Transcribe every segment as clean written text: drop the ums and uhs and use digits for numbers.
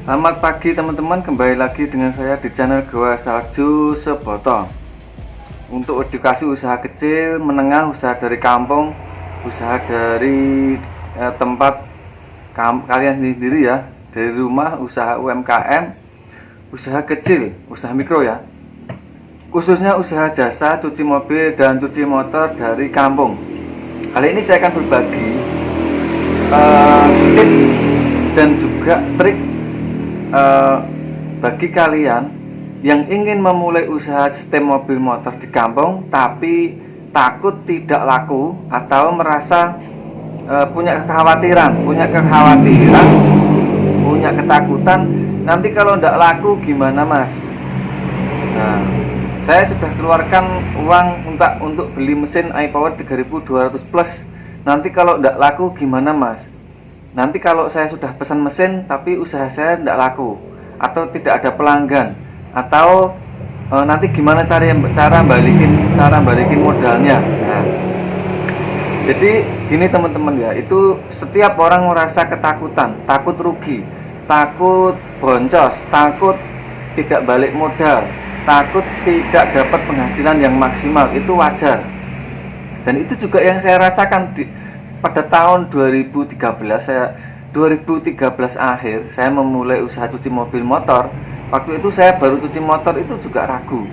Selamat pagi teman-teman, kembali lagi dengan saya di channel Gua Salju Seboto. Untuk edukasi usaha kecil, menengah, usaha dari kampung, usaha dari tempat kalian sendiri ya, dari rumah, usaha UMKM, usaha kecil, usaha mikro ya, khususnya usaha jasa cuci mobil dan cuci motor dari kampung. Kali ini saya akan berbagi tips dan juga trik bagi kalian yang ingin memulai usaha sistem mobil motor di kampung tapi takut tidak laku atau merasa punya kekhawatiran, punya ketakutan nanti kalau tidak laku gimana mas. Nah, saya sudah keluarkan uang untuk beli mesin iPower 3200 plus. Nanti kalau tidak laku gimana mas? Nanti kalau saya sudah pesan mesin tapi usaha saya tidak laku atau tidak ada pelanggan, atau nanti gimana cara balikin modalnya. Nah, jadi gini teman-teman ya, itu setiap orang merasa ketakutan, takut rugi, takut boncos, takut tidak balik modal, takut tidak dapat penghasilan yang maksimal. Itu wajar, dan itu juga yang saya rasakan pada tahun 2013 akhir saya memulai usaha cuci mobil motor. Waktu itu saya baru cuci motor itu juga ragu.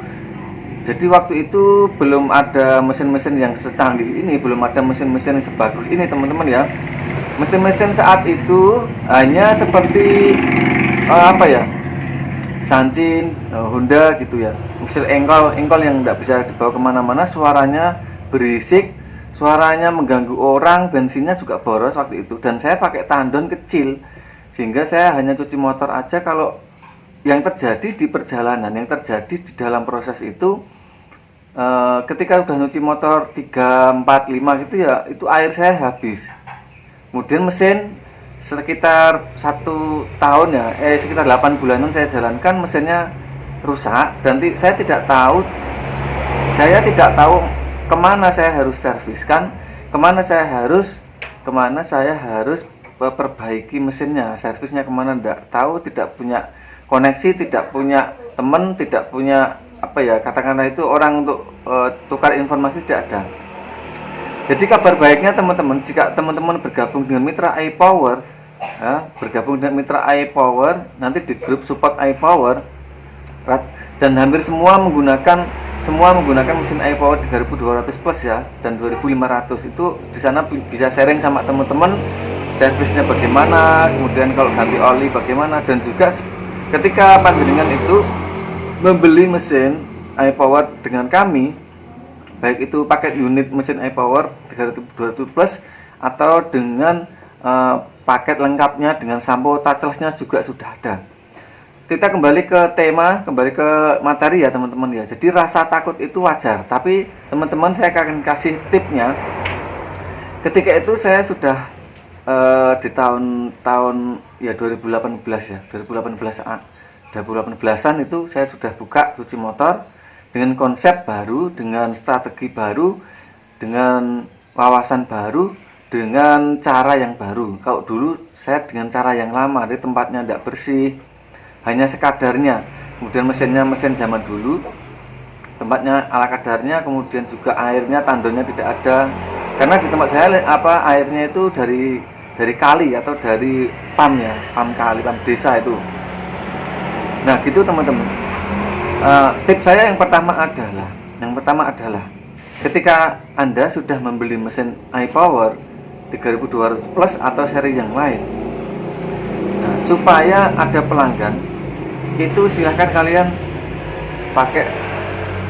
Jadi waktu itu belum ada mesin-mesin yang secanggih ini, belum ada mesin-mesin yang sebagus ini teman-teman ya. Mesin-mesin saat itu hanya seperti Sanchin, Honda gitu ya, mesin engkol yang tidak bisa dibawa kemana-mana, suaranya berisik, suaranya mengganggu orang, bensinnya juga boros waktu itu, dan saya pakai tandon kecil sehingga saya hanya cuci motor aja. Kalau yang terjadi di perjalanan, yang terjadi di dalam proses itu, ketika udah nyuci motor 3, 4, 5 gitu ya, itu air saya habis. Kemudian mesin sekitar 1 tahun ya, sekitar 8 bulanan saya jalankan, mesinnya rusak dan saya tidak tahu kemana saya harus serviskan, kemana saya harus perbaiki mesinnya, servisnya kemana tidak tahu, tidak punya koneksi, tidak punya teman, tidak punya katakanlah itu orang untuk tukar informasi, tidak ada. Jadi kabar baiknya teman-teman, jika teman-teman bergabung dengan mitra iPower, nanti di grup support iPower, dan hampir semua menggunakan mesin iPower 3200 plus ya, dan 2500 itu di sana bisa sharing sama teman-teman servisnya bagaimana, kemudian kalau ganti oli bagaimana, dan juga ketika panjenengan itu membeli mesin iPower dengan kami, baik itu paket unit mesin iPower 3200 plus atau dengan paket lengkapnya dengan sampo touchless-nya juga sudah ada. Kita kembali ke tema, kembali ke materi ya teman-teman ya. Jadi rasa takut itu wajar, tapi teman-teman saya akan kasih tipnya. Ketika itu saya sudah di tahun ya 2018 ya, 2018an itu saya sudah buka cuci motor dengan konsep baru, dengan strategi baru, dengan wawasan baru, dengan cara yang baru. Kalau dulu saya dengan cara yang lama, di tempatnya tidak bersih, hanya sekadarnya, kemudian mesinnya mesin zaman dulu, tempatnya ala kadarnya, kemudian juga airnya, tandonnya tidak ada, karena di tempat saya airnya itu dari kali atau dari pam kali, pam desa itu. Nah gitu teman-teman. Tips saya yang pertama adalah ketika Anda sudah membeli mesin iPower 3200 plus atau seri yang lain, nah, supaya ada pelanggan, itu silahkan kalian pakai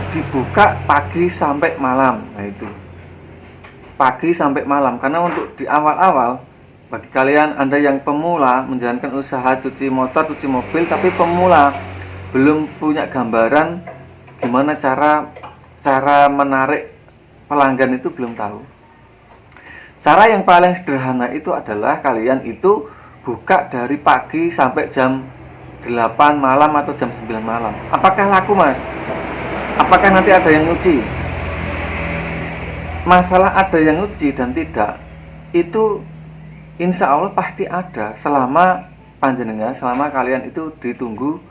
dibuka pagi sampai malam. Nah itu pagi sampai malam, karena untuk di awal-awal bagi kalian Anda yang pemula menjalankan usaha cuci motor, cuci mobil, tapi pemula belum punya gambaran gimana cara menarik pelanggan, itu belum tahu. Cara yang paling sederhana itu adalah kalian itu buka dari pagi sampai jam 8 malam atau jam 9 malam. Apakah laku mas? Apakah nanti ada yang nyuci? Masalah ada yang nyuci dan tidak, itu insya Allah pasti ada selama panjenengan selama kalian itu ditunggu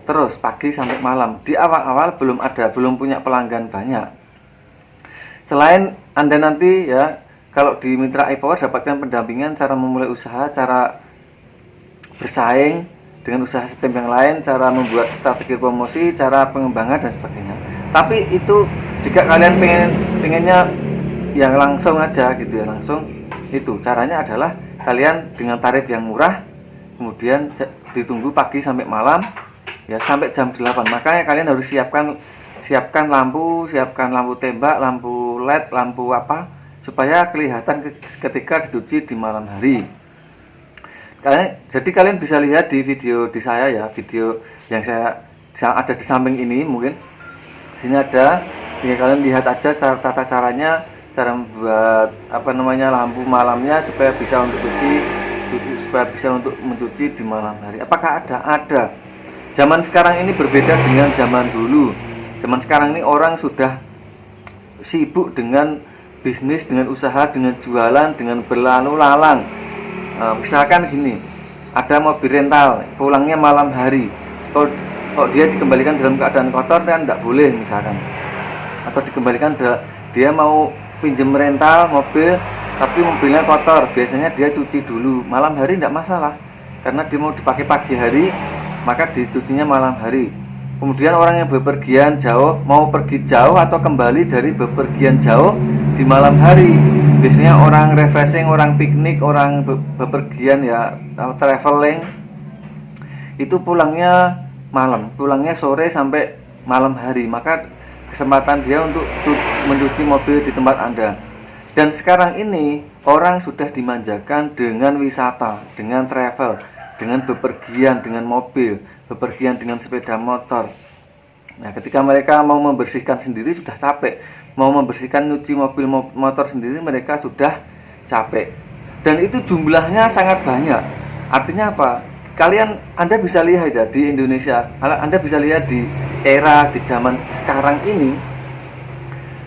terus pagi sampai malam. Di awal-awal belum punya pelanggan banyak. Selain Anda nanti ya, kalau di Mitra iPower dapatkan pendampingan cara memulai usaha, cara bersaing dengan usaha sistem yang lain, cara membuat strategi promosi, cara pengembangan dan sebagainya. Tapi itu jika kalian pengennya yang langsung aja gitu ya, langsung itu caranya adalah kalian dengan tarif yang murah, kemudian ditunggu pagi sampai malam ya, sampai jam 8. Makanya kalian harus siapkan lampu, tembak, lampu LED, lampu apa supaya kelihatan ketika dicuci di malam hari. Jadi kalian bisa lihat di video di saya ya, video yang saya ada di samping ini, mungkin di sini ada, ya kalian lihat aja tata caranya, cara membuat lampu malamnya supaya bisa untuk mencuci di malam hari. Apakah ada? Zaman sekarang ini berbeda dengan zaman dulu. Zaman sekarang ini orang sudah sibuk dengan bisnis, dengan usaha, dengan jualan, dengan berlalu lalang. Misalkan gini, ada mobil rental, pulangnya malam hari. Kalau dia dikembalikan dalam keadaan kotor kan tidak boleh misalkan. Atau dikembalikan dia mau pinjem rental mobil tapi mobilnya kotor, biasanya dia cuci dulu. Malam hari tidak masalah, karena dia mau dipakai pagi hari, maka dicucinya malam hari. Kemudian orang yang bepergian jauh, mau pergi jauh atau kembali dari bepergian jauh di malam hari, biasanya orang refreshing, orang piknik, orang bepergian ya, traveling, itu pulangnya malam, pulangnya sore sampai malam hari. Maka kesempatan dia untuk mencuci mobil di tempat Anda. Dan sekarang ini orang sudah dimanjakan dengan wisata, dengan travel, dengan bepergian dengan mobil, bepergian dengan sepeda motor. Nah, ketika mereka mau membersihkan sendiri sudah capek, mau membersihkan nyuci mobil motor sendiri mereka sudah capek. Dan itu jumlahnya sangat banyak. Artinya apa? Anda bisa lihat ya di Indonesia, Anda bisa lihat di zaman sekarang ini.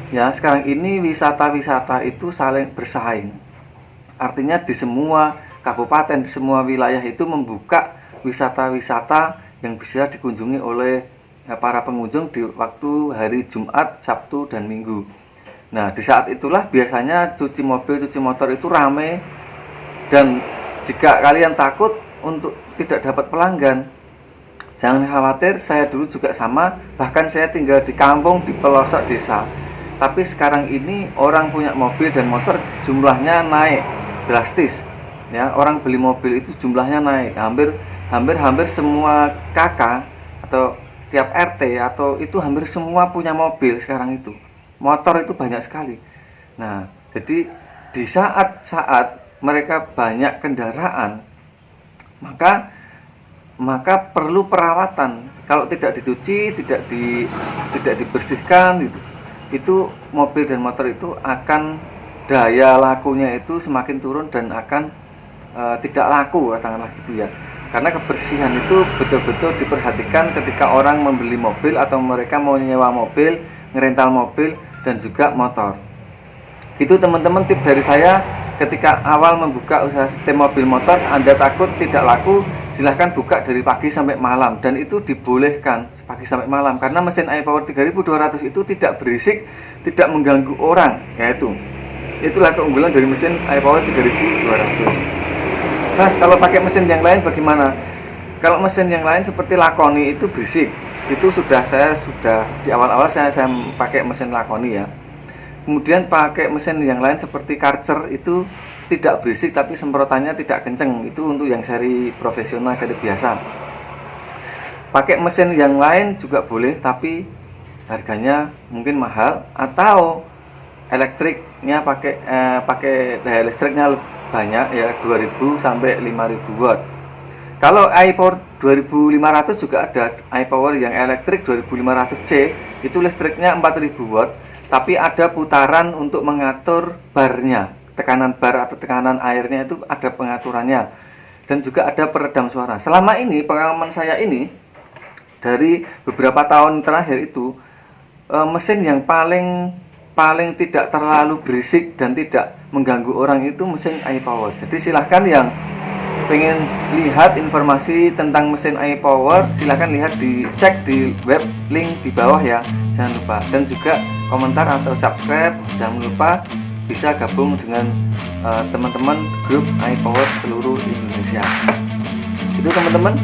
Ya, sekarang ini wisata-wisata itu saling bersaing. Artinya di semua kabupaten, di semua wilayah itu membuka wisata-wisata yang bisa dikunjungi oleh para pengunjung di waktu hari Jumat, Sabtu, dan Minggu. Nah, di saat itulah biasanya cuci mobil, cuci motor itu ramai. Dan jika kalian takut untuk tidak dapat pelanggan, jangan khawatir, saya dulu juga sama. Bahkan saya tinggal di kampung, di pelosok desa. Tapi sekarang ini orang punya mobil dan motor jumlahnya naik drastis. Ya, orang beli mobil itu jumlahnya naik. Hampir semua kakak atau setiap RT atau itu hampir semua punya mobil sekarang itu. Motor itu banyak sekali. Nah, jadi di saat mereka banyak kendaraan, maka perlu perawatan. Kalau tidak dicuci, tidak dibersihkan itu mobil dan motor itu akan daya lakunya itu semakin turun dan akan tidak laku, katakanlah gitu ya. Karena kebersihan itu betul-betul diperhatikan ketika orang membeli mobil atau mereka mau nyewa mobil, ngerental mobil dan juga motor. Itu teman-teman tip dari saya. Ketika awal membuka usaha sistem mobil motor, Anda takut tidak laku, silahkan buka dari pagi sampai malam. Dan itu dibolehkan pagi sampai malam, karena mesin iPower 3200 itu tidak berisik, tidak mengganggu orang. Itulah keunggulan dari mesin iPower 3200. Nah, kalau pakai mesin yang lain bagaimana? Kalau mesin yang lain seperti Lakoni itu berisik. Itu saya sudah di awal-awal saya pakai mesin Lakoni ya. Kemudian pakai mesin yang lain seperti Karcher itu tidak berisik tapi semprotannya tidak kenceng. Itu untuk yang seri profesional, seri biasa. Pakai mesin yang lain juga boleh tapi harganya mungkin mahal, atau elektriknya pakai daya listriknya banyak ya, 2000 sampai 5000 watt. Kalau iPower 2500 juga ada iPower yang elektrik 2500C, itu listriknya 4000 watt, tapi ada putaran untuk mengatur barnya, tekanan bar atau tekanan airnya itu ada pengaturannya, dan juga ada peredam suara. Selama ini pengalaman saya ini dari beberapa tahun terakhir itu mesin yang paling tidak terlalu berisik dan tidak mengganggu orang itu mesin iPower. Jadi silahkan yang pengen lihat informasi tentang mesin iPower, silahkan cek di web link di bawah ya, jangan lupa. Dan juga komentar atau subscribe, jangan lupa bisa gabung dengan teman-teman grup iPower seluruh Indonesia. Itu teman-teman.